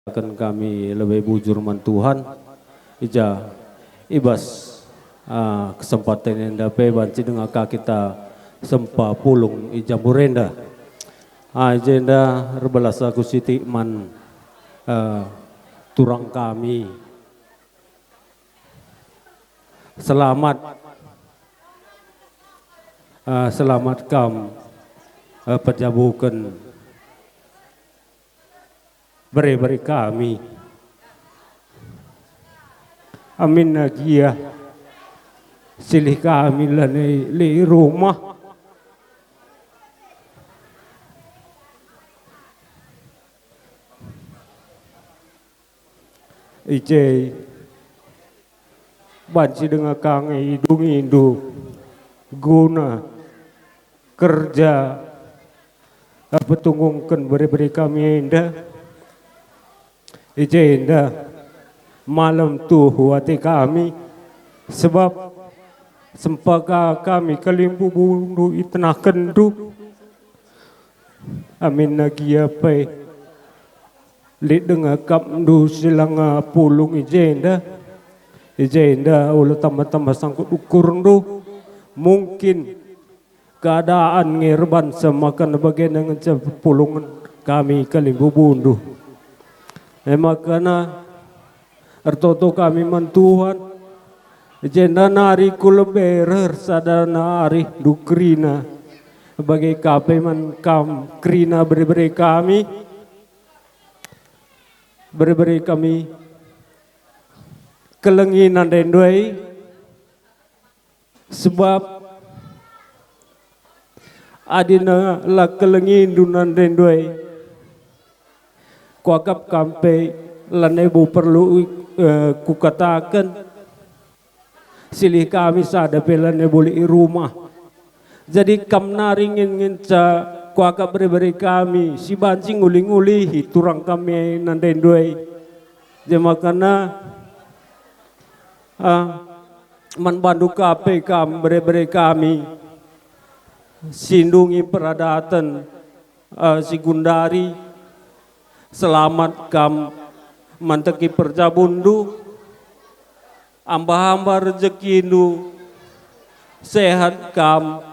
akan kami lebih bujur man Tuhan ija ibas kesempatan yang dapat banci dengan kita sempa pulung ija burenda ija rebelas aku siti man turang kami selamat kam pejabukan beri kami. Amin nagia silih kami li rumah. Ije banci dengan kang hidung guna kerja apa tunggungkan beri kami indah. Ijenda malam tu hati kami sebab sempaka kami kelimbu bundu itna kendu amin nagi apa li dengar kamdu silang pulung ijenda ulah tambah sangkut ukur ndu mungkin keadaan ngirban semakan bagian dengan pulungan kami kelimbu bundu. Makana ertoto kami mantuhan jenda nari kuleberer sadana ari dukrina bagai kape man kam krina beri kami kelenginan dendoi sebab adina la kelengin dunan dendoi kuagap kampe lanebu perlu kukatakan silih kami sada pelane boleh rumah jadi kam naringin nginca kuagap beri kami si bancing uling-ulihi turang kami nandendoi jemakana man bandu kape kam beri kami sindungi peradatan si Gundari selamat kam manteki perjabundu amba-amba rezekindu sehat kam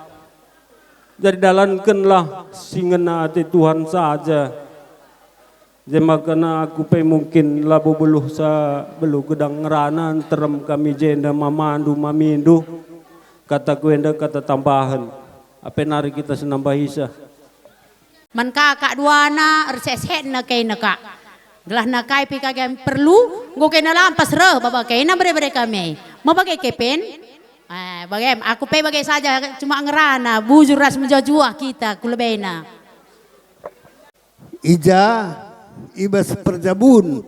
jadi dalankanlah singena hati Tuhan saja jemakana aku pe mungkin labu beluh sa belu gedang ngeranan terem kami jenda mamandu mamindu kata kuenda kata tambahan apa nari kita senambah hisa man kakak duana erset na kay naka gelah na kay pikagam perlu go kay na lampas re baba kay na bre kami mabagay kepen bagay aku pe bagay saja cuma ngerana bujur ras menjajua kita kulebena ija ibas perjabun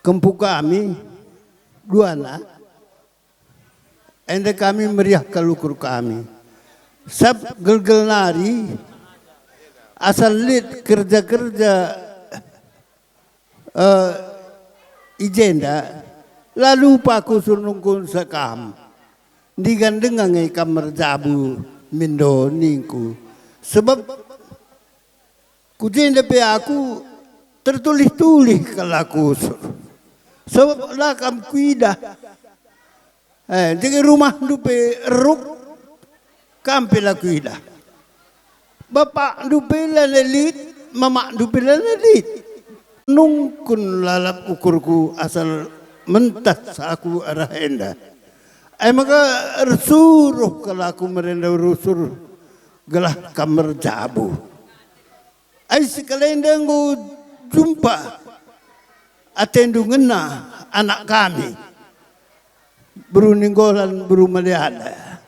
kempu kami duana ende kami meriah kalukur kami sab gelgel nari asal lid kerja-kerja ijenda lalu paku sunungkun sekam digandengan ngai kamar jabu mindo ningku sebab kujenda pe aku tertulis-tulis kalaku sebab lakam kuida jadi rumah dupe ruk kampela kuida bapak dupela lelit, mama dupela lelit. Nungkun lalap ukurku asal mentas aku arah enda. Maka suruh kalau aku merenda rusur gelah kamar jabu. Sekalian dengu jumpa atendu ngena anak kami. Beruninggolan berumaliada.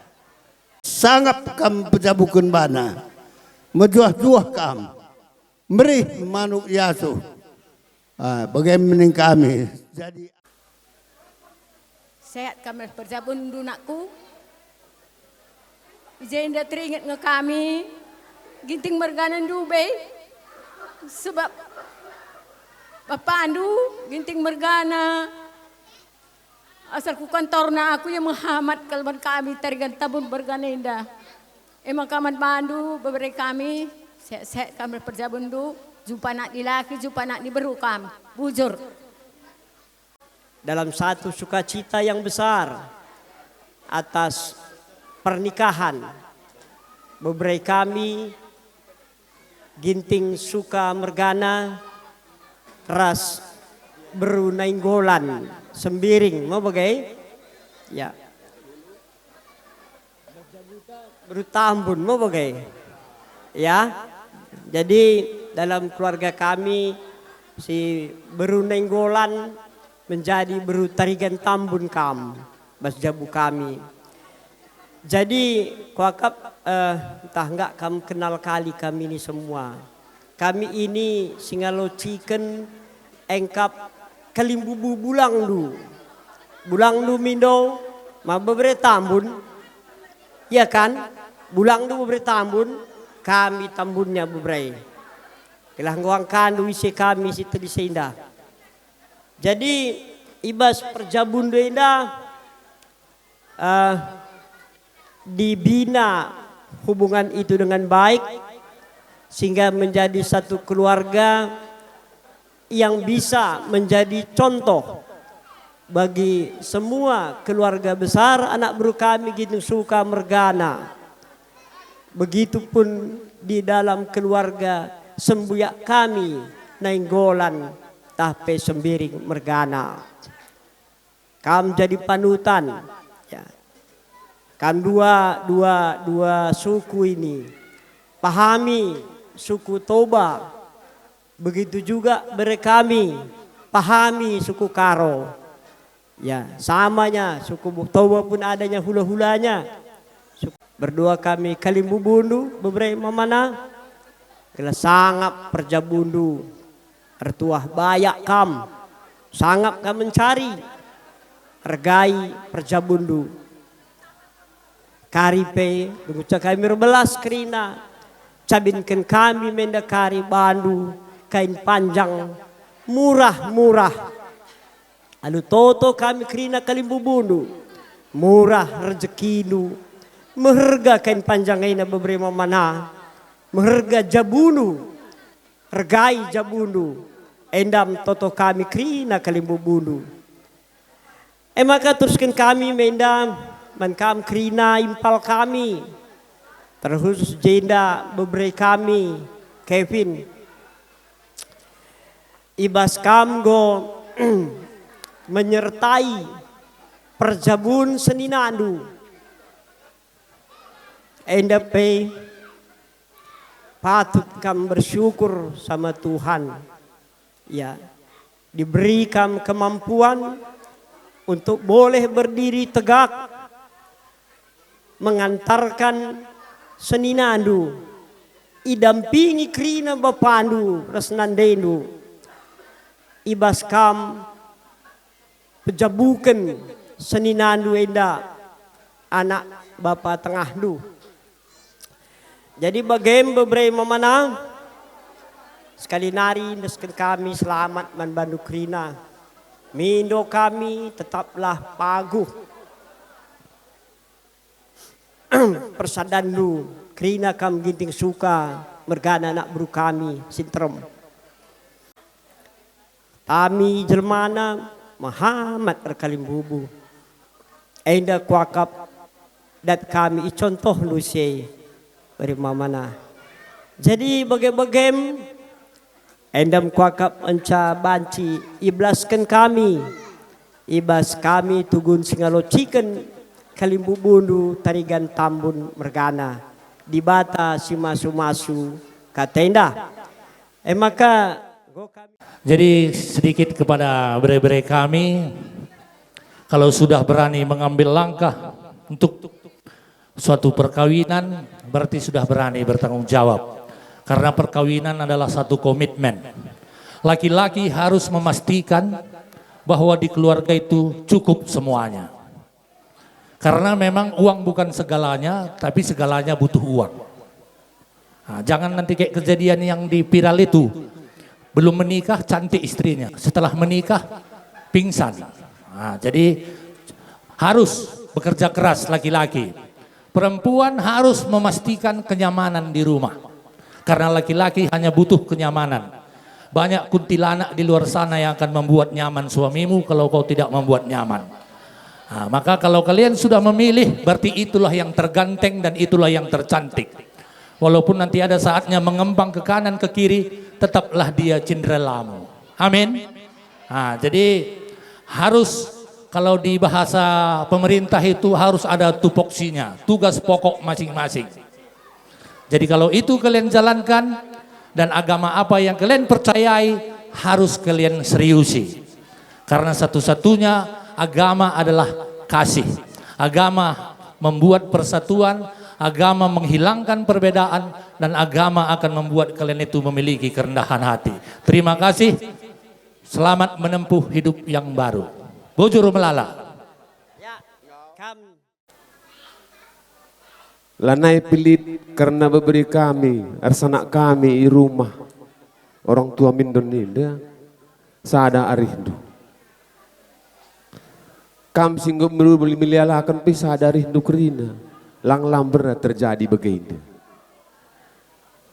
Sangat kam pejabukan bana. Mejuah-juah kam, merih manuk yasu, bagaimana kami. Jadi sehat kami perjabun dunakku, jenda teringat nge kami, ginting merganan dube, sebab bapak andu ginting mergana, asal ku kantor na aku yang menghamat kalban kami tarigan tabun bergana indah. Emang kaman bandu beberapa kami sehat kami perjabundu Jumpa anak di laki, jumpa anak di berukam. Bujur. Dalam satu sukacita yang besar atas pernikahan beberapa kami Ginting Suka Mergana Ras Beru Nainggolan Sembiring mau bagai ya Beru Tambun mau bagai ya. Jadi dalam keluarga kami si Beru Nainggolan menjadi Beru Tarigan Tambun kam bas jabu kami. Jadi kuakap entah enggak kamu kenal kali kami ini semua. Kami ini singalociken engkap kalimbubu bulang lu. Bulang lu mindo ma bebre tambun. Ya kan? Bulang lu bebre tambun, kami tambunnya bebre. Kelah ngoang kandu isi kami situ di seindah. Jadi ibas perjabun indah dibina hubungan itu dengan baik sehingga menjadi satu keluarga yang bisa menjadi contoh bagi semua keluarga besar anak bro kami Ginting Suka Mergana. Begitupun di dalam keluarga sembuyak kami Nainggolan Tape Sembiring Mergana. Kam jadi panutan ya. Kan dua suku ini pahami suku Toba, begitu juga kami pahami suku Karo. Ya, samanya suku Toba pun adanya hula-hulanya. Berdua kami Kalimbu Bundu beberapa mana kela sangap perjabundu ertuah bayak kam sangap kam mencari hargai perjabundu karipe dunguca kami berbelas kerina cabinkan kami menda kari bandu kain panjang murah-murah alu toto kami kerina Kalimbu Bundu murah rezekinu meherga kain panjang ina beberapa mana meherga jabunu hargai jabunu endam toto kami kerina Kalimbu Bundu maka teruskan kami mendam mankam kerina impal kami terkhusus jenda beberapa kami Kevin ibas kamgo menyertai perjabun seninandu endape patut kam bersyukur sama Tuhan ya diberikan kemampuan untuk boleh berdiri tegak mengantarkan seninandu idampingi krina bapandu resnandendu ibas kam pejabukan seninandu enda anak bapa tengahdu. Jadi bagaimana beberapa mana sekali nari nesken kami selamat manbandu krina mindo kami tetaplah paguh persadandu krina kam Ginting Suka Mergana anak bro kami sintrem kami jelmana Muhammad Kalimbubu enda kuakap dat kami contoh lusi beri mamana. Jadi bagai-bagem endam kuakap enca banci iblaskan kami. Ibas kami tugun singalociken Kalimbu Bundu Tarigan Tambun Mergana. Di bata si masu-masu katenda. Maka jadi sedikit kepada bere-bere kami, kalau sudah berani mengambil langkah untuk suatu perkawinan, berarti sudah berani bertanggung jawab. Karena perkawinan adalah satu komitmen. Laki-laki harus memastikan bahwa di keluarga itu cukup semuanya. Karena memang uang bukan segalanya, tapi segalanya butuh uang. Nah, jangan nanti kayak kejadian yang di viral itu. Belum menikah cantik istrinya, setelah menikah pingsan. Nah, jadi harus bekerja keras laki-laki. Perempuan harus memastikan kenyamanan di rumah. Karena laki-laki hanya butuh kenyamanan. banyak kuntilanak di luar sana yang akan membuat nyaman suamimu kalau kau tidak membuat nyaman. Nah, maka kalau kalian sudah memilih, berarti itulah yang terganteng dan itulah yang tercantik. Walaupun nanti ada saatnya mengembang ke kanan ke kiri, tetaplah dia Cinderelamu. Amin. Nah, jadi harus, kalau di bahasa pemerintah itu harus ada tupoksinya, tugas pokok masing-masing. Jadi kalau itu kalian jalankan, dan agama apa yang kalian percayai harus kalian seriusi. Karena satu-satunya agama adalah kasih. Agama membuat persatuan, agama menghilangkan perbedaan, dan agama akan membuat kalian itu memiliki kerendahan hati. Terima kasih. Selamat menempuh hidup yang baru. Bujur melala. Ya, kam. Lanai pilit karena memberi kami, arsanak kami di rumah. Orang tua mindon ini, sada arindu. Kam singgup beli milialakan pisah dari rindu kerina. Lang pernah terjadi begini.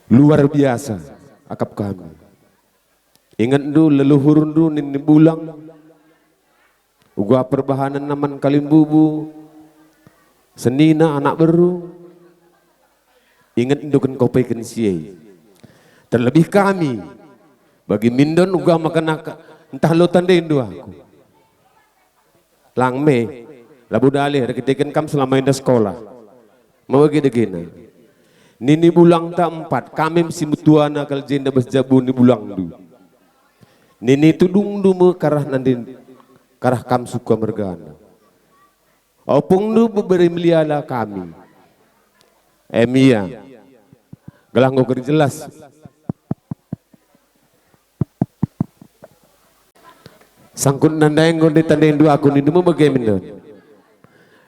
Luar biasa akap kami. Ingat dulu leluhur dulu nini bulang. Ugua perbahanan naman kalimbubu. Senina anak baru. Ingat indukan kau peken siai. Terlebih kami bagi mindon uga makan entah lo tanda indu aku. Lang me labu dalih reketikan kam selama indah sekolah. Mau gede-gede. Nini bulang tak empat kami mesti mutuana kal jenda besjabu ni bulang du. Nini tudung du me karah nanti karah kam suka mergana. Opung du beri meliala kami. Emia, gelang ngokir jelas. Sangkut nandai ngode tandain dua aku ni dulu bagaimana?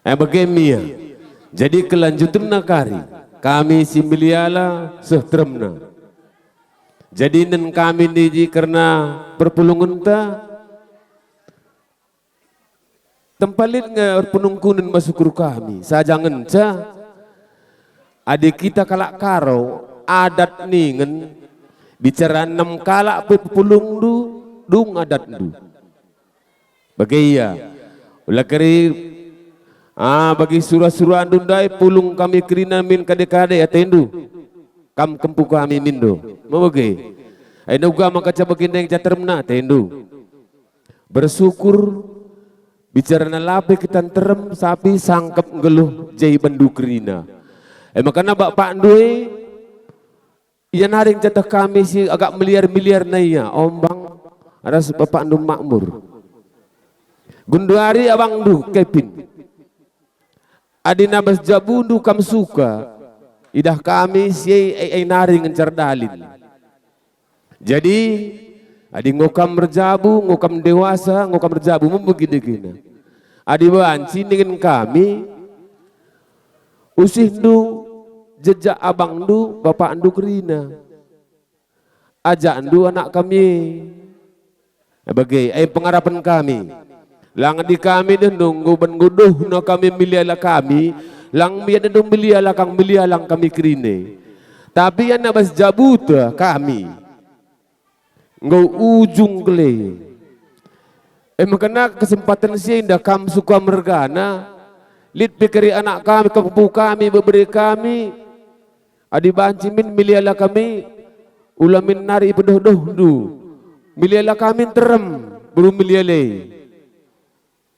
Bagaimana? Jadi kelanjutan nakari, kami simbiliala sehteremna. Jadi nen kami niji karena perpulungan ta tempalit nge penungkunan masuk kami. Sajangan ca. Adik kita kalak karo adat ningen bicara 6 kalak pepulung dung adat du. Bagaya ulah keri bagi surah-surah andundai pulung kami kerina min kade-kade atendu. Kam kempu kami mindo. Mau bagi. Aina uga makaca bagindeng catermna atendu. Bersyukur bicara nalape kita terem sapi sangkep ngeluh jai bandu kerina. Makanya bapak ndui ia naring jatah kami si agak miliar-miliar naya ombang ada bapak ndu makmur. Gunduari abang ndu kepin. Adina bas jabu ndu kam suka idah kami si ai naring encardalin. Jadi adi ngokam berjabu, ngokam dewasa, ngokam berjabu membegini-gini. Adi banci dengan kami usih ndu jejak abang ndu, bapak ndu kerina. Ajak ndu anak kami. Bagai pengharapan kami. Lang di kami dan nunggu benguduh na kami miliala kami. Lang biar dan miliala kang milialang kami kerine. Tapi yang nabas jabuta kami. Ngau ujung kele. Makanya kesempatan siya indah kam suka mergana. Lid pikiri anak kami, kepu kami, beberi kami. Adi bancimin miliala kami ulamin nari pedoh-doh du miliala kami terem belum miliale.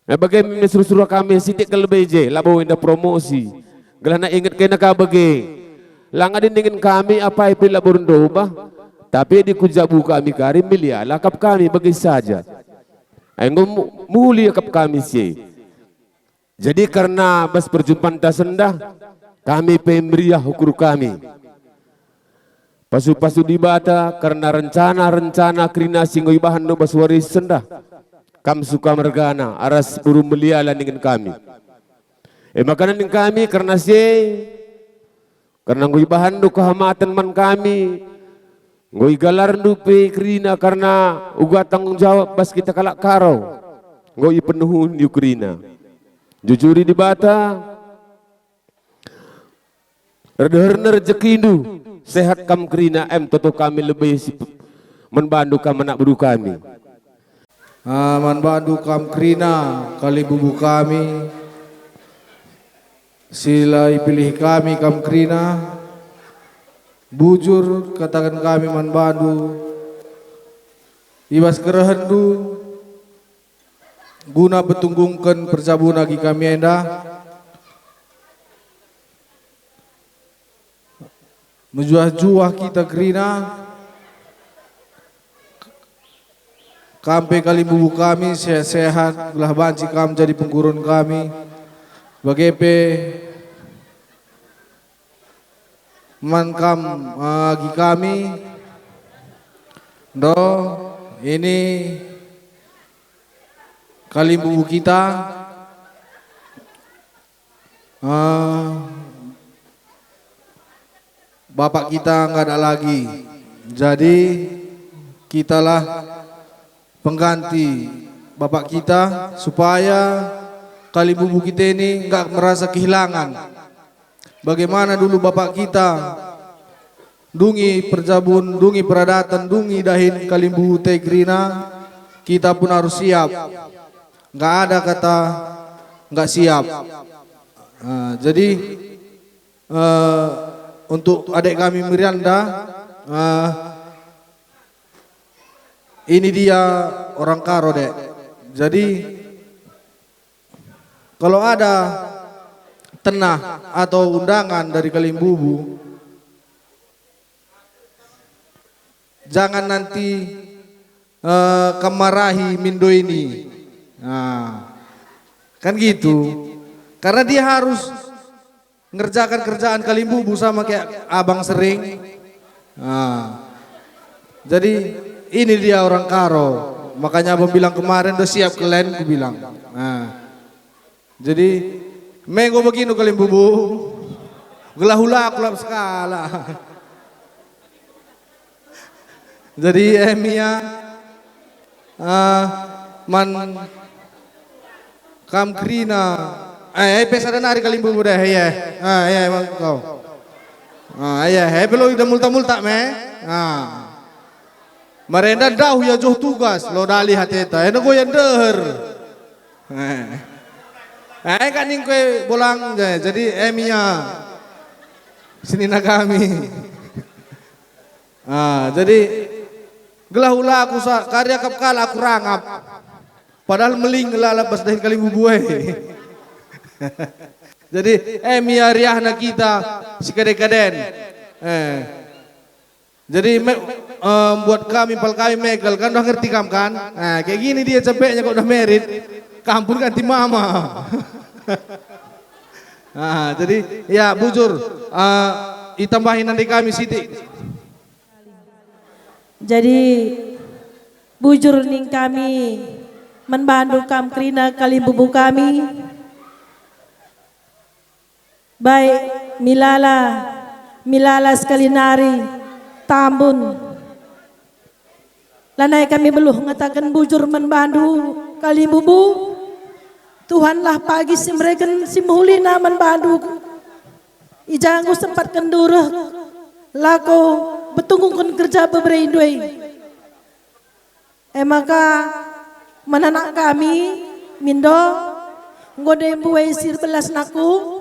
Bagaimana suruh-suruh kami sidik ke lebih je labo indah promosi gelana ingat kena ka bagi langadin dengan kami apa ipil labur bah tapi di kujabu kami kari miliala kap kami bagi saja ngom mulia kap kami si. Jadi karena bas perjumpaan tasendah kami pemberiah ukur kami. Pasu-pasu dibata karena rencana-rencana kerina singgoy bahan no baswari sendah. Kam suka mergana aras buru meliala dengan kami. Makanan dengan kami karena karena ngoy bahan no kehamatan man kami. Ngoy galar no pe kerina karena uga tanggung jawab bas kita kalak karo. Ngoy penuhun yu kerina. Jujuri dibata. Rederner rezekindu sehat kam kerina toto kami lebih Manbandu kam anak budu kami. Manbandu kam krina kali bubu kami. Sila pilih kami kam krina. Bujur katakan kami manbandu. Ibas kerehendu. Guna betunggungkan percabun lagi kami enda. Menjuah-juah kita krina. Kampe kali bubu kami sehat-sehat, belah banci kami jadi pengkurun kami. Bagepe man kam agi kami. Do ini kali bubu kita. Bapak kita nggak ada lagi, jadi kitalah pengganti bapak kita supaya kali bubu kita ini nggak merasa kehilangan. Bagaimana dulu bapak kita dungi perjabun, dungi peradatan, dungi dahin kali bubu tegrina, kita pun harus siap. Nggak ada kata nggak siap. Jadi untuk adik kami Miranda, ini dia orang Karo, Dek. Jadi kalau ada tenah atau undangan dari Kalimbubu, jangan nanti kemarahi Mindo ini. Nah, kan gitu. Karena dia harus ngerjakan kerjaan Kalimbubu sama kayak abang sering. Nah, jadi ini dia orang Karo, makanya abang bilang kemarin udah siap kalian, aku bilang. Nah, jadi menggo begini kalian bubu, gelahula kulap skala. Jadi Emia, man kam krina, pesa dan hari kalian bubu deh, ya, ya emang kau, ya, belum udah multa me, Marenda dah ya joh tugas lo dali hateta eno go yang der. Kan ning kue bolang jadi Emia sini na kami. Jadi gelahula aku karya kap kala aku rangap. Padahal meling lalabas dari kali bubuai. Jadi Emia riahna kita si kadek-kaden. Jadi buat kami pal kami megal kan udah ngerti kam kan. Nah, kayak gini dia capeknya kok udah merit. Kampun ganti mama. Nah, jadi ya bujur ditambahin nanti kami Siti. Jadi bujur ning kami membantu kam krina kali bubu kami. Baik Milala sekali nari Tambun. Lanai kami belum mengatakan bujur membantu kali bubu. Tuhanlah pagi si mereka si muhlina membantu. Ijangku sempat kendurah. Lako betunggukan kerja beberindui. Maka menanak kami Mindo ngode buai sir belas naku.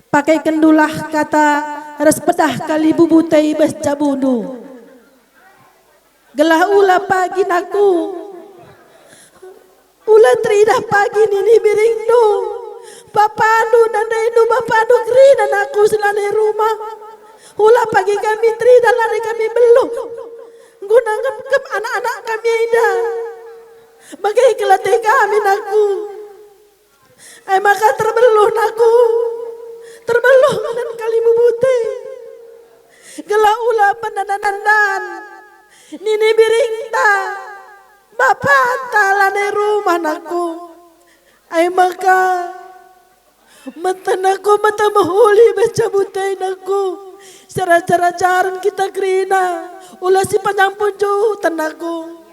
Pakai kendulah kata res pedah kali bubu tei bes jabundu. Gelah ula pagi naku. Ula tridah pagi nini biringdu. Bapandu dan rendu bapandu krina naku selane rumah. Ula pagi kami tridah lari kami belum. Guna ngep anak-anak kami ida. Bagai kelatih kami naku. Maka terbeluh naku. Terbeluh dan kali bubute. Gelah ula pendandan. Nini biringta. Bapak talane rumah naku. Maka Matanaku mata mahuli baca butai naku. Cara-cara jaran kita krina. Ulah si panyampun jauh tanaku.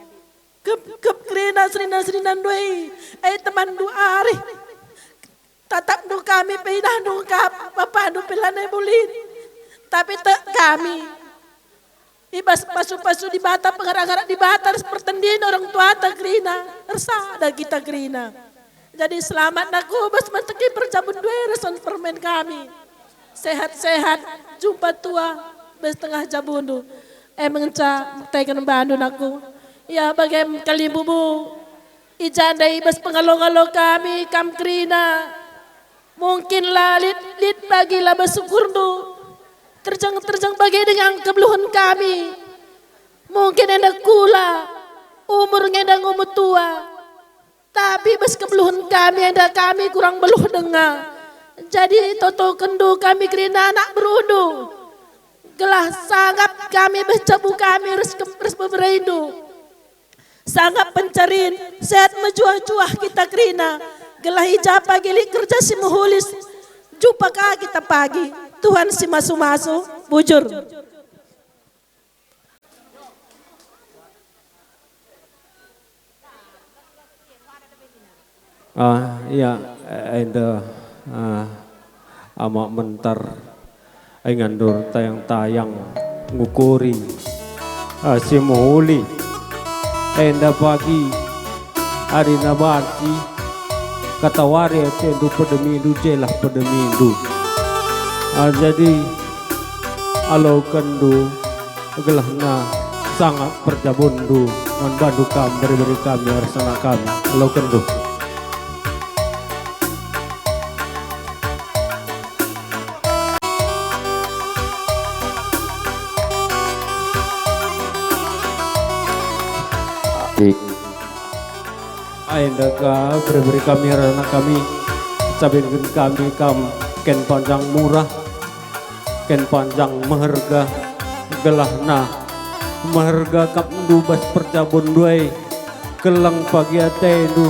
Kep krina serina-serinan doi. Teman du ari. Tatap du kami pindah du kap. Bapak du pilane bulit. Tapi tak kami. Ibas pasu-pasu di bata, pengarang-arang di bata, pertandingan orang tua tak krina, ada kita krina. Jadi selamat naku, bas mataki perjabun dua reson permen kami. Sehat-sehat, jumpa tua, bas tengah jabundu. Mengenca, tekan bandu naku. Ya bagaimana kali bubu, ijandai bas pengalo-ngalo kami, kam krina. Mungkin lah lit bagilah bersyukur tu. Terjang bagi dengan kebeluhan kami. Mungkin ada kula, umurnya ada umur tua. Tapi bas kebeluhan kami ada kami kurang beluh dengar. Jadi toto kendu kami kerina anak berudu. Gelah sangat kami bercabu kami harus berberindu. Sangat pencarin, sehat menjuah-juah kita kerina. Gelah hijab pagi kerja si muhulis. Jumpa kah kita pagi. Tuhan si masu-masu, bujur. Iya, enda amak mentar ngandur tayang-tayang ngukuri si muhuli enda pagi adina banci katawari tendu pedemindu jelah pedemindu. Jadi alau kendu gelahna sangat perjabundu membantu kami beri kami arsana kami alau kendu. Aenda ka beri kami arsana kami sabingkeun kami kam ken panjang murah ken panjang maharga gelahna maharga kapndu bas percabun duai kelang pagi atendu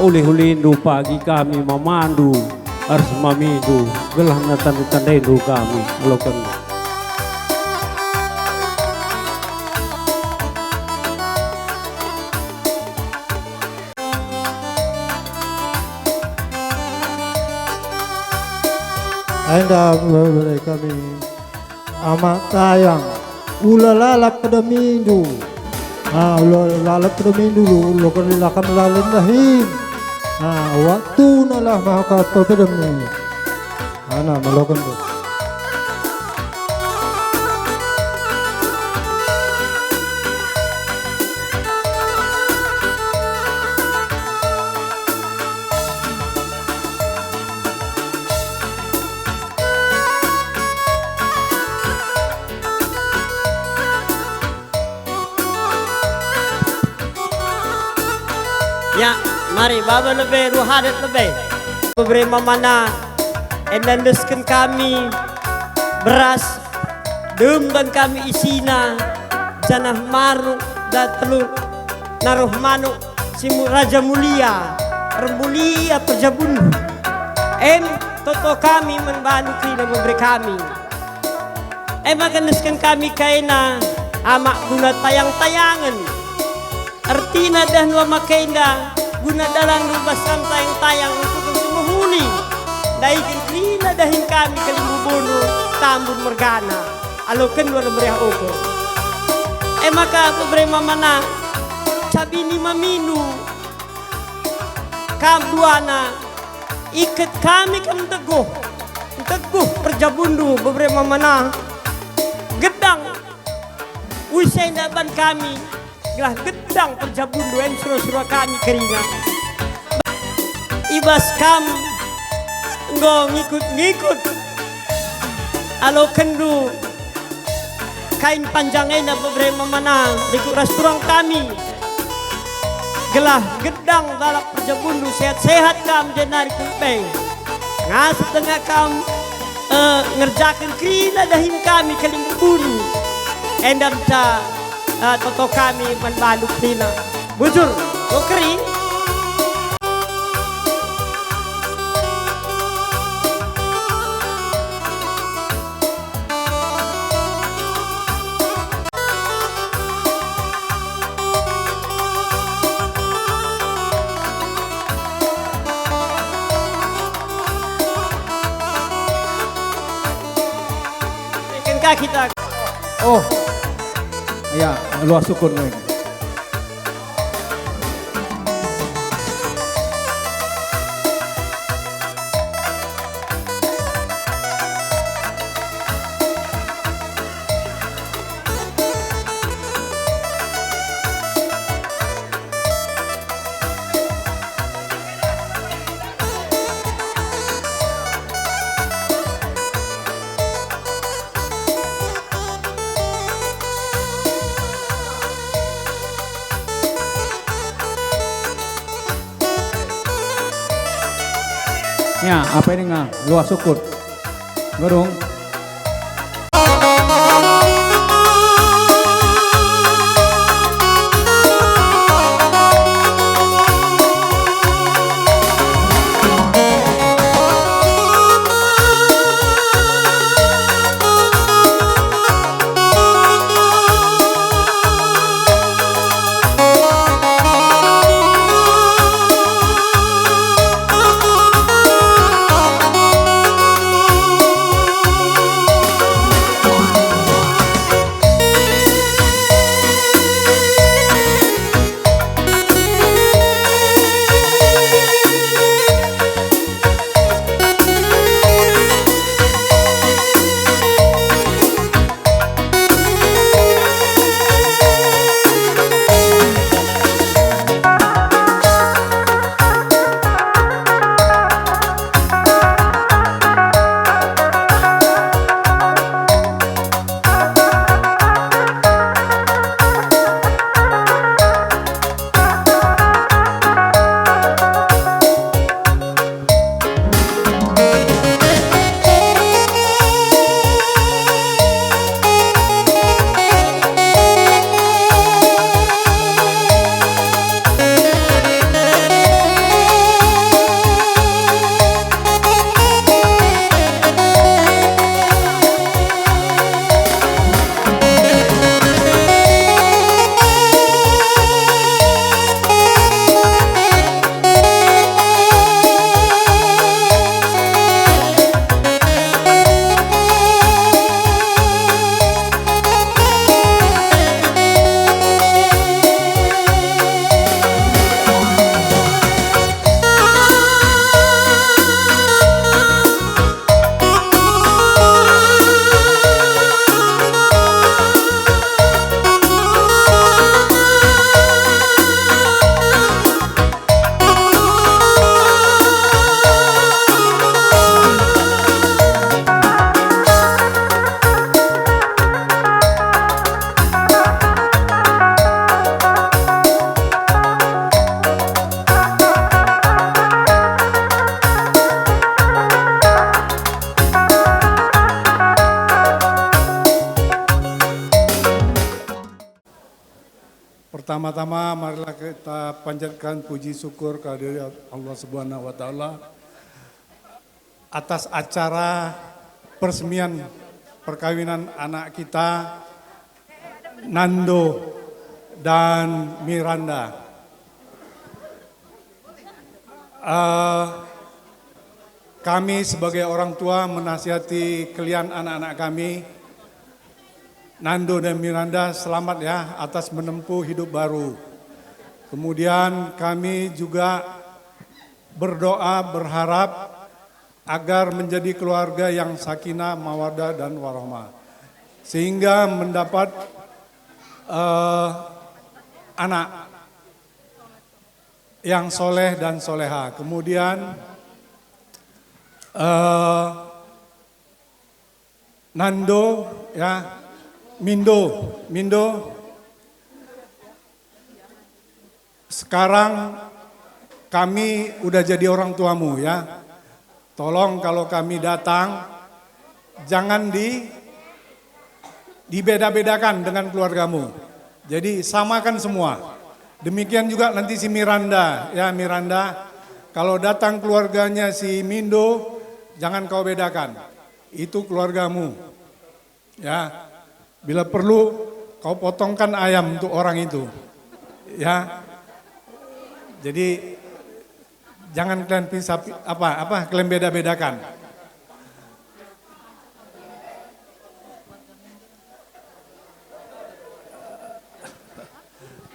uli-ulindu pagi kami mamandu harus mamidu gelahna tanda-tandaindu kami lokan. Anda beri kami amat sayang ulalala pada minggu ulalala pada minggu lo kerilakan lalin lahim waktu nalah maka pada minggu anak melakukan itu. Ya, mari baba lebih ruhadat lebih. Beri mamana endandeskan kami beras dan kami isina janah maruk dan telur naruh manuk simu raja mulia rembulia perjabun toto kami membantu kita memberi kami makan kami kaina amak guna tayang-tayangan artina dah nuwa makainda guna dalang lubasan tayang-tayang untuk semua huni daikin krina dahin kami kalimbu bono tambun mergana alokan dua lebih ukur maka bebre mamana cabini maminu kam duana ikat kami kam teguh perjabundu bebre mamana gedang usai daban kami gelah gedang perjabundu en surah-surah kami kerina ibas kam nggo ngikut alo kendu kain panjangnya na beberapa mana ikut restoran kami gelah gedang balap perjabundu sehat-sehat kam jenari kupeng ngasih tengah kam ngerjakan kerina dahim kami kalimbu bulu endam ta toto kami membantu kerina bujur lokeri kita Ya, luas syukur gue. Ya, apa ini nggak? Luas syukur. Gedung. Pertama-tama marilah kita panjatkan puji syukur kehadirat Allah Subhanahu wa taala atas acara peresmian perkawinan anak kita Nando dan Miranda. Kami sebagai orang tua menasihati kalian anak-anak kami, Nando dan Miranda, selamat ya atas menempuh hidup baru. Kemudian kami juga berdoa berharap agar menjadi keluarga yang sakinah, mawaddah dan warahmah. Sehingga mendapat anak yang soleh dan soleha. Kemudian Nando ya, Mindo, sekarang kami udah jadi orang tuamu ya. Tolong kalau kami datang, jangan dibeda-bedakan dengan keluargamu. Jadi samakan semua. Demikian juga nanti si Miranda, ya Miranda, kalau datang keluarganya si Mindo, jangan kau bedakan. Itu keluargamu, ya. Bila perlu kau potongkan ayam untuk orang itu, ya. Jadi jangan kalian pisah kalian beda-bedakan.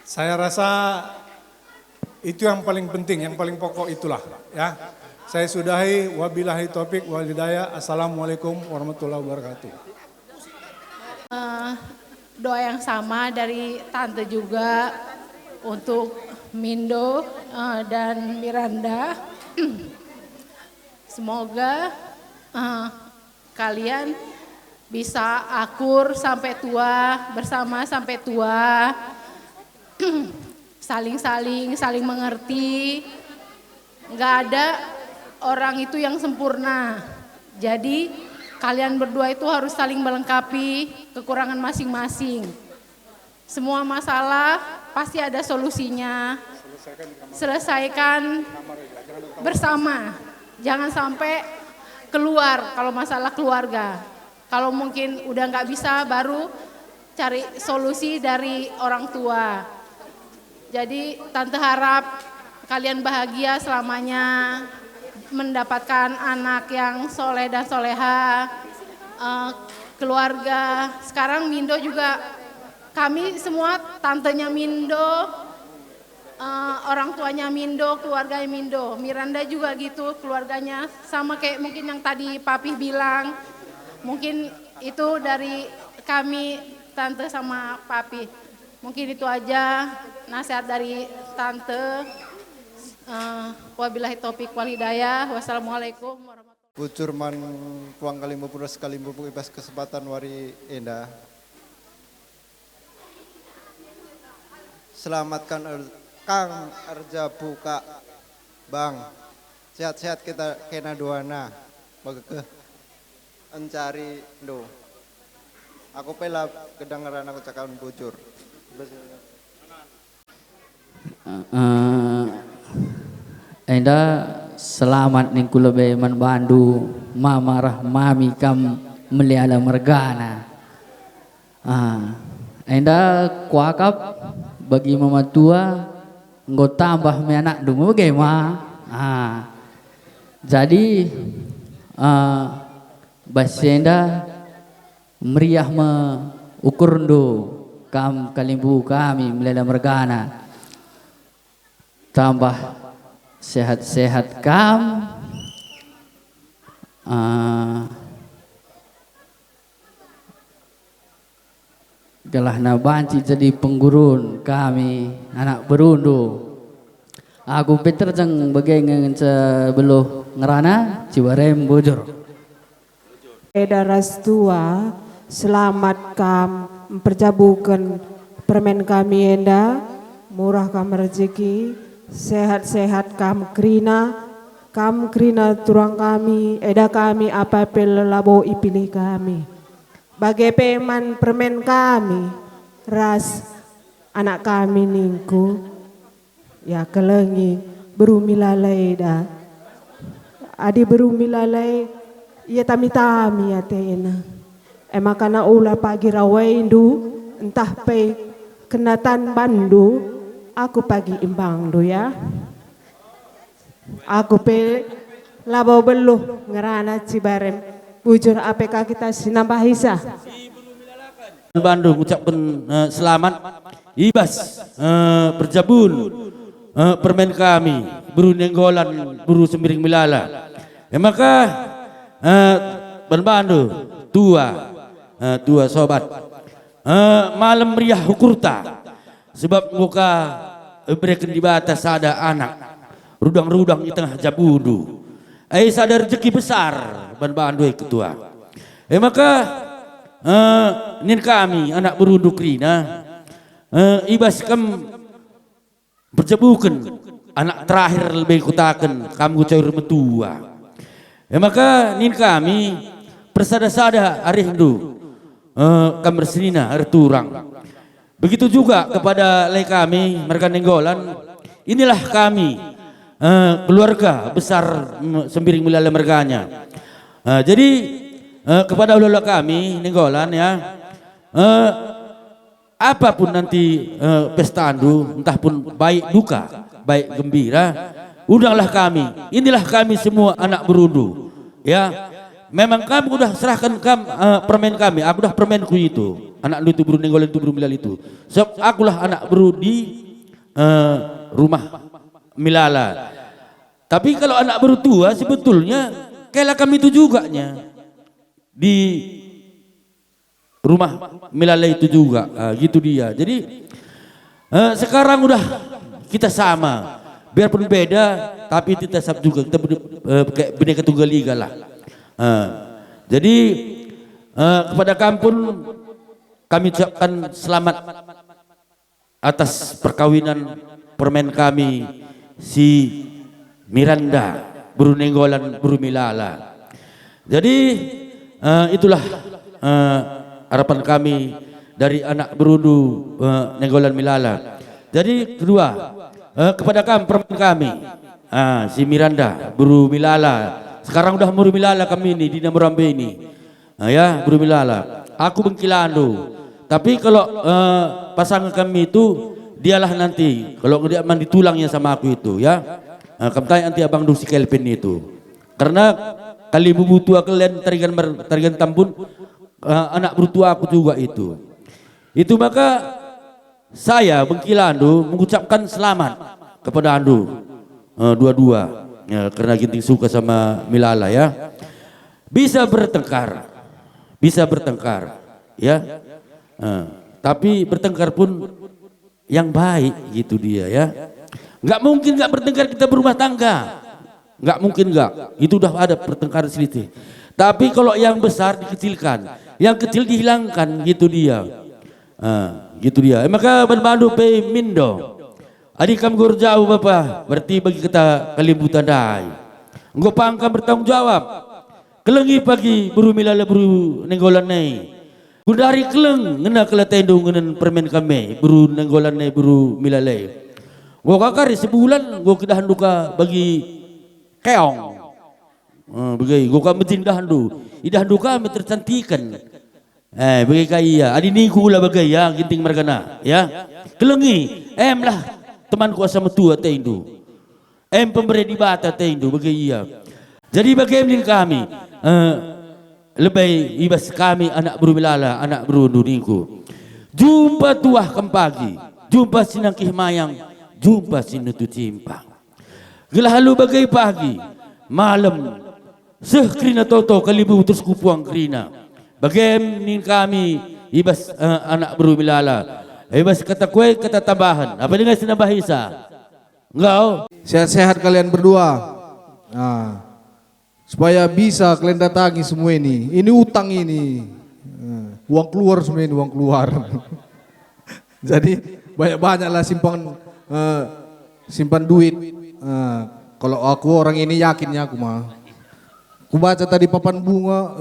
Saya rasa itu yang paling penting, yang paling pokok itulah ya. Saya sudahi, wabillahi taufik wal hidayah. Assalamualaikum warahmatullahi wabarakatuh. Doa yang sama dari tante juga untuk Mindo dan Miranda. Semoga kalian bisa akur sampai tua, bersama sampai tua, saling mengerti. Nggak ada orang itu yang sempurna. Jadi kalian berdua itu harus saling melengkapi kekurangan masing-masing. Semua masalah pasti ada solusinya. Selesaikan bersama. Jangan sampai keluar kalau masalah keluarga. Kalau mungkin udah nggak bisa baru cari solusi dari orang tua. Jadi tante harap kalian bahagia selamanya, mendapatkan anak yang soleh dan soleha, keluarga. Sekarang Mindo juga, kami semua tantenya Mindo, orang tuanya Mindo, keluarganya Mindo. Miranda juga gitu, keluarganya sama kayak mungkin yang tadi Papi bilang. Mungkin itu dari kami, tante sama Papi. Mungkin itu aja nasihat dari tante. Wabillahi taufik wal hidayah. Wassalamualaikum warahmatullahi wabarakatuh. Bujurman Puang Kalimbu Puras Kalimbu ibas kesempatan wari enda. Selamatkan Kang Arja Buka Bang. Sehat-sehat kita kena duana. Bageke encari do. Aku pela kedengaran aku cakapan bujur. Enda selamat ning kulabe man bandu mamarah mami kam meliala mergana. Enda kuakap bagi mama tua nggo tambah me anak dungu bagaimana. Jadi basenda meriah me ukurndo kam kalimbu kami meliala mergana. Tambah sehat-sehat kam, galahna banci jadi penggurun kami anak berundu. Aku Peter jeng bagengen sebeluh ngerana Cibarem Bujur. Daras tua selamat kam memperjabukan permen kami enda murah kam rezeki. Sehat-sehat kam krina turang kami, eda kami apa pelelabo ipilih kami. Bagai peman permen kami, ras anak kami ningku, ya kelengi berumilalai dah. Adi berumilalai, ya tami-tami ya tena. Emakana ula pagi rawaindu, entah pe kenatan bandu. Aku pagi imbang do ya. Aku pe labo beluh ngerana Cibarem. Bujur APK kita sinambah hisa. Bandung ucapkan selamat ibas berjabun permen kami buru nenggolan buru sembiring milala. Maka Bandung tua sobat malam meriah hukurta sebab muka berikan di batas ada anak rudang-rudang di tengah jabudu. Sadar rezeki besar Bandung ketua. Maka nin kami anak berunduk rina ibas kam berjabukan anak terakhir lebih kutakan kamu cair metua. Maka nin kami persada-sada arindu kam bersenina arturang. Begitu juga kepada lay kami mereka nenggolan. Inilah kami keluarga besar sembiring milala merganya. Jadi kepada ulama kami nenggolan ya, apapun nanti pesta andu, entah pun baik duka, baik gembira, undanglah kami. Inilah kami semua anak berundu. Ya, memang kamu udah serahkan permen kami, aku udah permenku itu. Anak lu itu buru nenggolan itu buru milal itu. Sebab akulah anak beru di rumah Milala. Tapi kalau anak baru tua sebetulnya kayak kami itu juga di rumah Milala itu juga, gitu dia. Jadi sekarang udah kita sama, biarpun beda tapi kita tetap juga kita kayak Bhinneka Tunggal Ika lah. Jadi kepada kampung kami ucapkan selamat atas perkawinan permen kami si Miranda Buru Nenggolan Buru Milala. Jadi itulah harapan kami dari anak Berundu Nenggolan Milala. Jadi kedua kepada permen kami si Miranda Buru Milala. Sekarang udah Buru Milala kami ini di Namurambe ini. Ya Buru Milala. Aku Bengkilando. Tapi kalau pasangan kami itu dialah nanti kalau dia mandi tulangnya sama aku itu ya. Kamu tanya nanti abang Dusi Kelvin itu. Karena kali bubu tua kalian tarigan Tambun anak bertua aku juga itu. Itu maka saya Bengkilando mengucapkan selamat kepada Andu dua-dua ya, karena Ginting suka sama Milala ya. Bisa bertengkar ya. Tapi bertengkar pun yang baik gitu dia ya. Nggak mungkin nggak bertengkar kita berumah tangga. Nggak mungkin nggak. Itu udah ada pertengkaran selisih. Tapi kalau yang besar dikecilkan, yang kecil dihilangkan gitu dia. Gitu dia. Maka bermadu pe mindo. Adik kamu guru jauh bapak. Berarti bagi kita kalimbutan dai. Engkau pangkam bertanggung jawab. Kelengi pagi buru Milala buru Nenggolan nei. Kudari keleng ngena kala tendung ngenen permen kami buru Nenggolan nei buru Milala. Gua kakari sebulan gua kedahan duka bagi keong. Bagi gua kami tindahan du. Idahan duka kami tercantikan. Bagi kaya adi niku lah bagai ya Ginting Margana ya. Kelengi lah teman kuasa metua tendu. Pemberi di bata tendu bagi iya. Jadi bagaimana kami lebih ibas kami anak Buru Milala, anak Berundu niku. Jumpa tuah kempagi, jumpa sinangkih mayang, jumpa sinutu cimpang. Gelahalu bagai pagi, malam seh krina toto kalibu terus kupuang krina. Bagaimana kami ibas anak Buru Milala. Ibas kata kue kata tambahan. Apa dengan sinabahisa? Enggak. Sehat-sehat kalian berdua. Supaya bisa kalian datangi semua ini. Ini utang ini. Uang keluar semua ini, uang keluar. Jadi banyak-banyaklah simpan duit. Kalau aku orang ini yakinnya aku mah. Aku baca tadi papan bunga,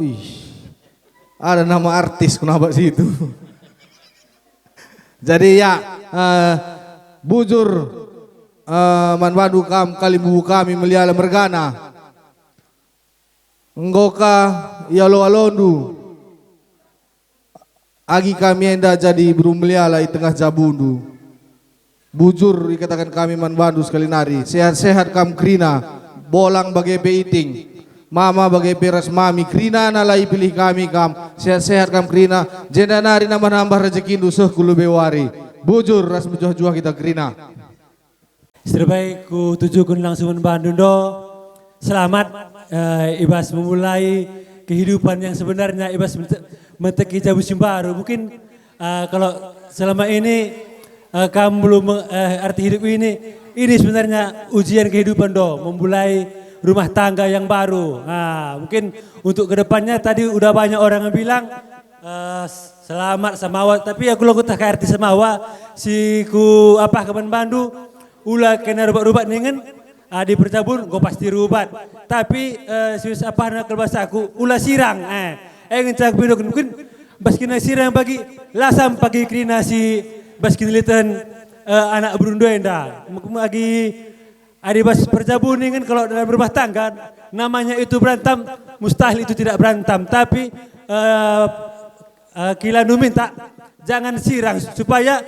ada nama artis kenapa sih itu. Jadi ya bujur manwadu kalimbu kami Milala Mergana. Nggoka yalo alondu. Agi kami enda jadi Buru Milala di tengah Jabundu. Bujur dikatakan kami manbandu sekali nari. Sehat-sehat kam krina. Bolang bagai beiting. Mama bagai beras mami. Krina nalai pilih kami kam. Sehat-sehat kam krina. Jenda nari nambah-nambah rezekindu seh kulu bewari. Bujur ras menjuah-juah kita krina. Terbaik ku tujukan langsung manbandu do. Selamat Ibas memulai kehidupan yang sebenarnya. Ibas meteki jabusim baru. Mungkin kalau selama ini kamu belum arti hidup ini sebenarnya ujian kehidupan do. Memulai rumah tangga yang baru. Mungkin untuk kedepannya tadi udah banyak orang yang bilang selamat samawa. Tapi aku lagu tak arti samawa. Si ku apa kapan Bandu ulah kena rubat-rubat ningen. Di percabun gue pasti rubat. Tapi sius apa nak bahasa aku ulah sirang. Ngecak bidok mungkin baskina sirang bagi lasam pagi krina si baskin litan anak Berundu enda. Lagi ada bas percabun kan kalau dalam rumah tangga namanya itu berantem, mustahil itu tidak berantem. Tapi Kilandu minta jangan sirang supaya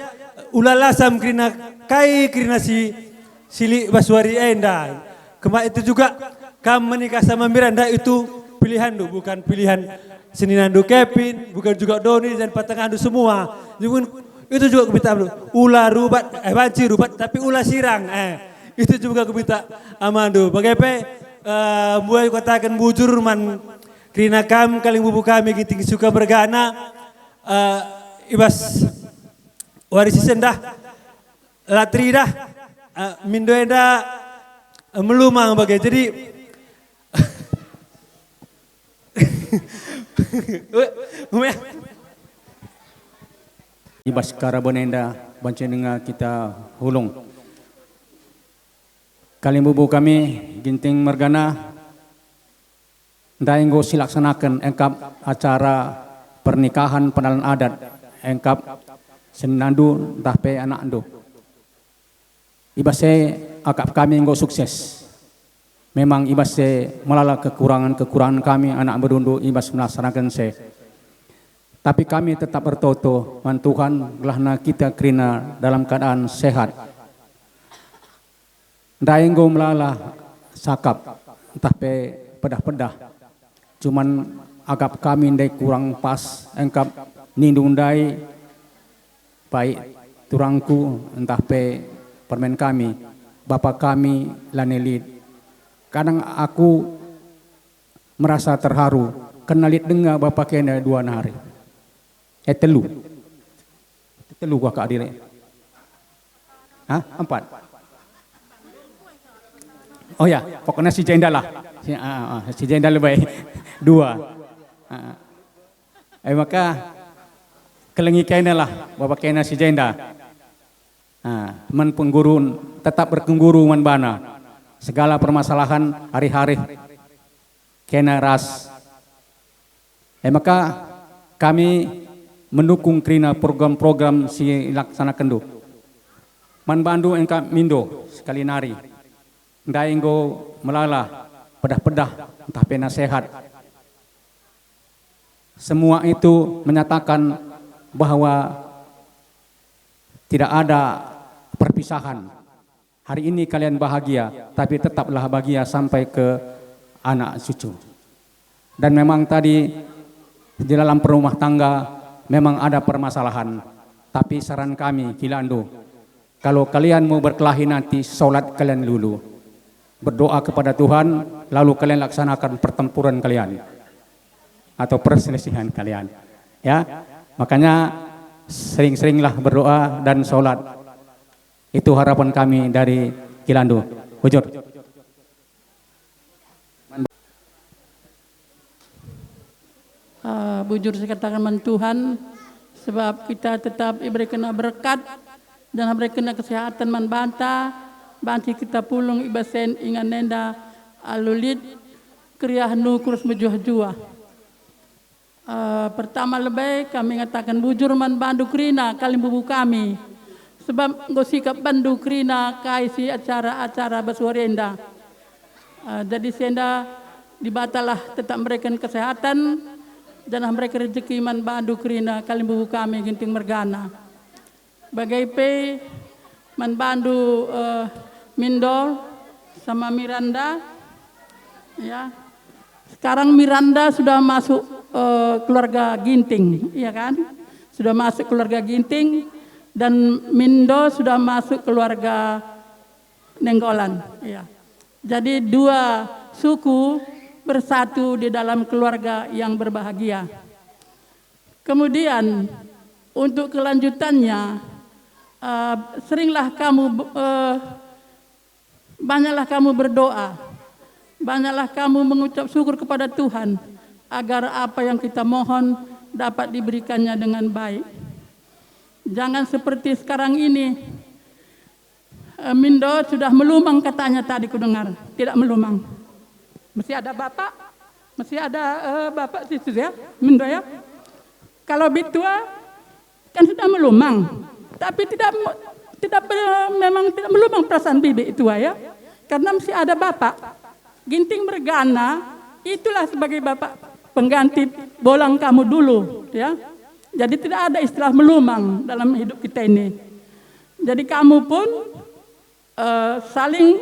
ulah lasam krina kai krina si Sili Baswari enda. Kemarin itu juga kamu menikah sama Miranda itu pilihan lu, bukan pilihan Seninandu Kevin, bukan juga Doni dan Patangandu semua. Itu juga aku minta ulah rubat, banci rubat tapi ulah sirang. Itu juga aku minta amandu. Bagaimana buat katakan bujur man krina kam kaling bubu kami giting suka bergana ibas warisi sendah latri dah mindo enda melumang bagai jadi ibas kara bonenda bancenenga kita hulung kaling bubu kami ginting mergana ndaenggo silaksanakan engkap acara pernikahan penalan adat engkap senandu tahpe anak andu ibase akap kami enggo sukses memang ibase melala kekurangan kami anak berundu ibas melaksanakan se tapi kami tetap bertoto man Tuhan gelahna kita krina dalam keadaan sehat ndaenggo melala sakap tahpe pedah-pedah cuman agak kami ndai kurang pas engkap nindundai baik turangku entah pe permen kami bapak kami lanelit kadang aku merasa terharu kenalit dengar bapak kena 2 hari telu gua kak adire 4 oh ya pokoknya si Jenda lah si Jenda lebih 2 maka kelengi kena lah bapak kena si Jenda man pengguru tetap berkengguru man bana segala permasalahan hari-hari kena ras maka kami mendukung krina program-program si laksanakan do man bandu engka mindo sekali nari ndaenggo melala pedah-pedah entah pena sehat semua itu menyatakan bahwa tidak ada perpisahan hari ini kalian bahagia tapi tetaplah bahagia sampai ke anak cucu dan memang tadi di dalam perumah tangga memang ada permasalahan tapi saran kami Kilandu kalau kalian mau berkelahi nanti sholat kalian dulu berdoa kepada Tuhan lalu kalian laksanakan pertempuran kalian atau perselisihan kalian ya makanya sering-seringlah berdoa dan sholat itu harapan kami dari Kilandu bujur bujur saya katakan man Tuhan sebab kita tetap diberikan berkat dan diberikan kesehatan man banta banci kita pulung ibasen ingan nenda alulit kriah nu kurus mejuah-juah pertama lebih kami ngatakan bujur man bandu krina kalim bubu kami sebab ngosikap bandu krina kaisi acara-acara basuarenda jadi senda dibatalah tetap memberikan kesehatan dan mereka rezeki man bandu krina kalim bubu kami ginting mergana bagai pe man bandu Mindo sama Miranda ya sekarang Miranda sudah masuk keluarga Ginting ya kan sudah masuk keluarga Ginting dan Mindo sudah masuk keluarga Nenggolan ya jadi 2 suku bersatu di dalam keluarga yang berbahagia kemudian untuk kelanjutannya seringlah kamu banyaklah kamu berdoa, banyaklah kamu mengucap syukur kepada Tuhan agar apa yang kita mohon dapat diberikannya dengan baik. Jangan seperti sekarang ini, Mindo sudah melumang katanya tadi kudengar, tidak melumang. Mesti ada bapak, mesti ada bapak situ ya, Mindo ya. Kalau bitua kan sudah melumang, tapi memang tidak melumang perasaan bibi itu ya karena mesti ada bapak ginting mergana itulah sebagai bapak pengganti bolang kamu dulu ya jadi tidak ada istilah melumang dalam hidup kita ini jadi kamu pun saling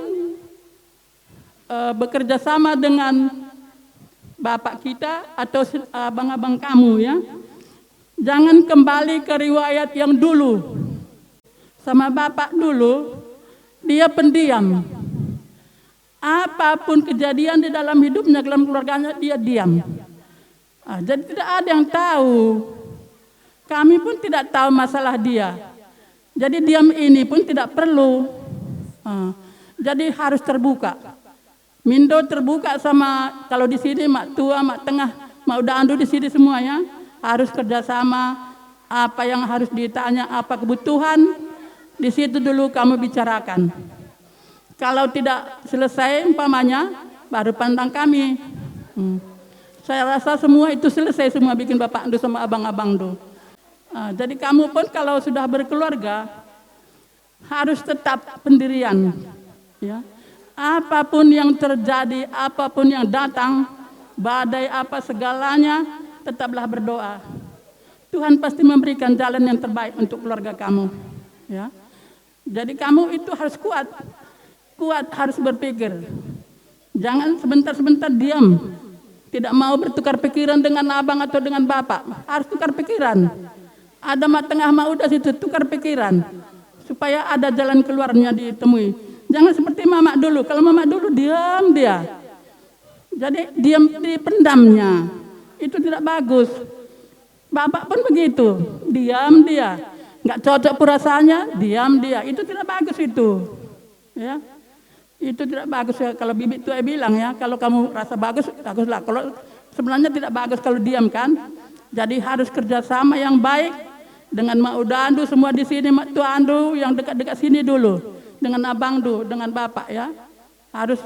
bekerja sama dengan bapak kita atau abang-abang kamu ya Jangan kembali ke riwayat yang dulu. Sama bapak dulu, dia pendiam. Apapun kejadian di dalam hidupnya, dalam keluarganya, dia diam. Jadi tidak ada yang tahu. Kami pun tidak tahu masalah dia. Jadi diam ini pun tidak perlu. Jadi harus terbuka. Mindo terbuka sama, kalau di sini mak tua, mak tengah, mak udah andu di sini semuanya. Harus kerjasama, apa yang harus ditanya, apa kebutuhan, di situ dulu kamu bicarakan. Kalau tidak selesai umpamanya, baru pandang kami. Saya rasa semua itu selesai, semua bikin bapak andu sama abang-abang do. Jadi kamu pun kalau sudah berkeluarga, harus tetap pendirian. Ya. Apapun yang terjadi, apapun yang datang, badai apa segalanya, tetaplah berdoa. Tuhan pasti memberikan jalan yang terbaik untuk keluarga kamu. Ya. Jadi kamu itu harus kuat. Kuat, harus berpikir. Jangan sebentar-sebentar diam. Tidak mau bertukar pikiran dengan abang atau dengan bapak. Harus tukar pikiran. Ada mak tengah mak udah situ, tukar pikiran. Supaya ada jalan keluarnya ditemui. Jangan seperti mama dulu. Kalau mama dulu diam dia. Jadi diam di pendamnya. Itu tidak bagus. Bapak pun begitu. Diam dia. Nggak cocok perasaannya, diam dia. Itu tidak bagus itu. Ya. Itu tidak bagus ya. Kalau bibi tua bilang ya, kalau kamu rasa bagus, baguslah. Kalau sebenarnya tidak bagus kalau diam kan. Jadi harus kerjasama yang baik dengan mak udah andu semua di sini, mak tua andu yang dekat-dekat sini dulu, dengan abang du, dengan bapak ya. Harus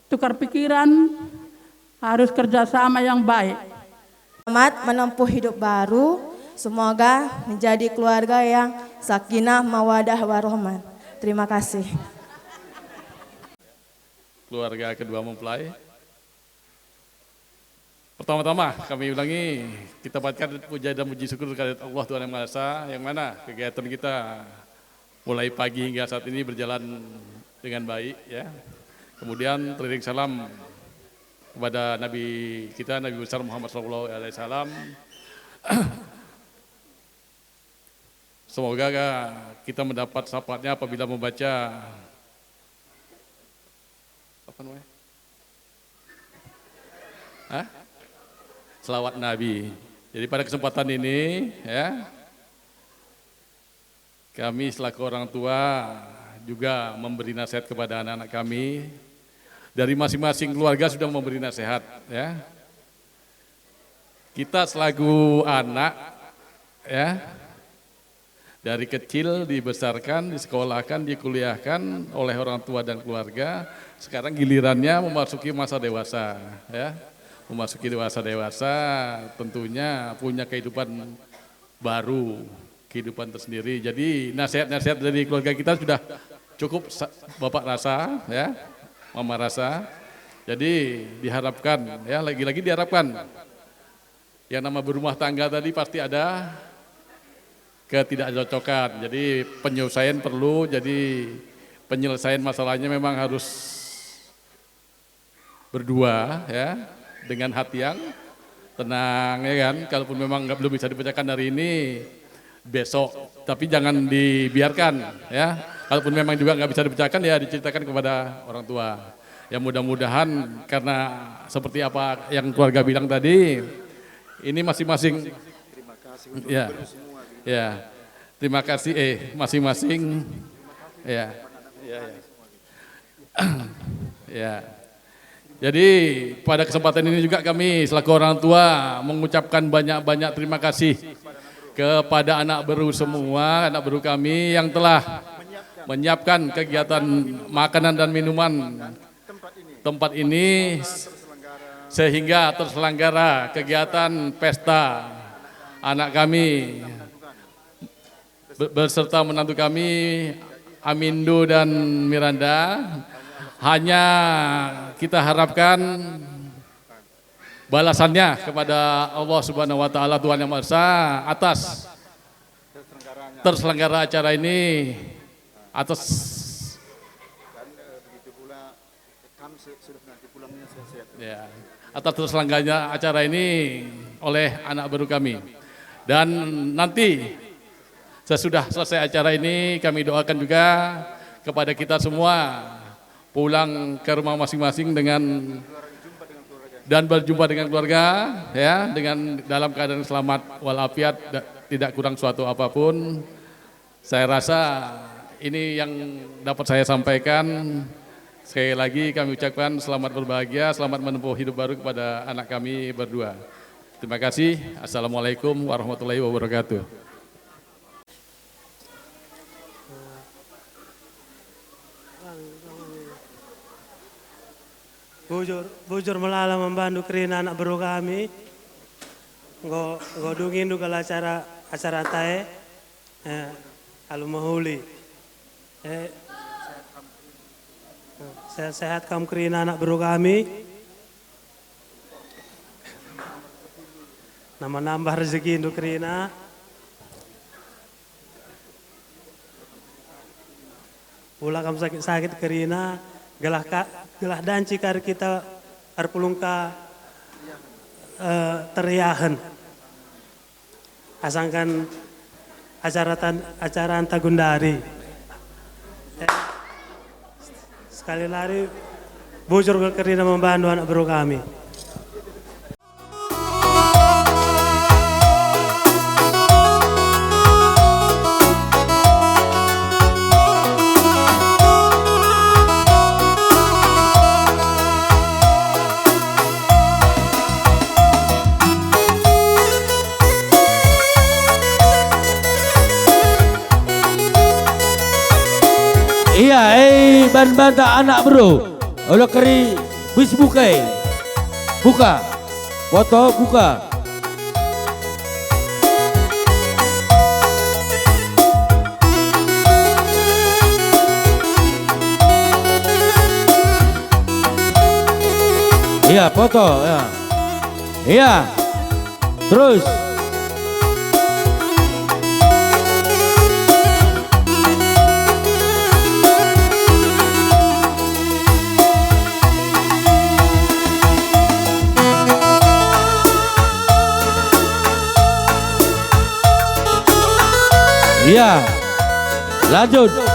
tukar pikiran, harus kerjasama yang baik. Selamat menempuh hidup baru. Semoga menjadi keluarga yang sakinah, mawadah, warahmah. Terima kasih. Keluarga kedua mempelai. Pertama-tama kami ulangi, kita panjatkan puja dan puji syukur kepada Allah Tuhan Yang Maha Esa, yang mana kegiatan kita mulai pagi hingga saat ini berjalan dengan baik ya. Kemudian teriring salam kepada Nabi kita, Nabi besar Muhammad SAW. Semoga kita mendapat syafaatnya apabila membaca apa namanya? Selawat Nabi. Jadi pada kesempatan ini ya, kami selaku orang tua juga memberi nasihat kepada anak-anak kami. Dari masing-masing keluarga sudah memberi nasihat ya. Kita selaku anak ya, dari kecil dibesarkan, disekolahkan, dikuliahkan oleh orang tua dan keluarga. Sekarang gilirannya memasuki masa dewasa ya. Memasuki dewasa tentunya punya kehidupan baru, kehidupan tersendiri. Jadi nasihat-nasihat dari keluarga kita sudah cukup Bapak rasa ya, Mama rasa. Jadi diharapkan ya, lagi-lagi diharapkan yang nama berumah tangga tadi pasti ada ketidakcocokan. Jadi penyelesaian perlu, jadi penyelesaian masalahnya memang harus berdua ya, dengan hati yang tenang ya kan. Kalaupun memang belum bisa dibacakan hari ini, besok, tapi jangan dibiarkan ya. Kalaupun memang juga nggak bisa dibacakan ya diceritakan kepada orang tua. Ya mudah-mudahan karena seperti apa yang keluarga bilang tadi, ini masing-masing. Ya, ya. Terima kasih masing-masing. Ya, ya, ya. Ya. Jadi pada kesempatan ini juga kami selaku orang tua mengucapkan banyak-banyak terima kasih kepada anak baru semua, anak baru kami yang telah menyiapkan kegiatan makanan dan minuman tempat ini sehingga terselenggara kegiatan pesta anak kami beserta menantu kami Amindo dan Miranda. Hanya kita harapkan balasannya kepada Allah Subhanahu wa taala Tuhan Yang Maha Esa atas terselenggara acara ini, atas atas terselenggaranya acara ini oleh anak baru kami. Dan nanti sesudah selesai acara ini kami doakan juga kepada kita semua pulang ke rumah masing-masing dan berjumpa dengan keluarga ya, dengan dalam keadaan selamat walafiat, tidak kurang suatu apapun. Saya rasa ini yang dapat saya sampaikan. Sekali lagi kami ucapkan selamat berbahagia, selamat menempuh hidup baru kepada anak kami berdua. Terima kasih. Assalamualaikum warahmatullahi wabarakatuh. Bujur melala membantu kerina anak baru kami. Godungin juga acara tae. Alumahuli. Sehat kamu kerina anak baru kami. Nama nambah rezeki untuk kerina. Pula kamu sakit kerina. Gelah danci kar kita arpulungka teriahan. Asangkan acara antagundari. Sekali lagi bujur kerina membantu anak baru kami. Iya, ban-banta anak bro. Olah keri bis buka. Buka. Foto buka. Iya, foto ya. Iya. Terus. Iya, lanjut.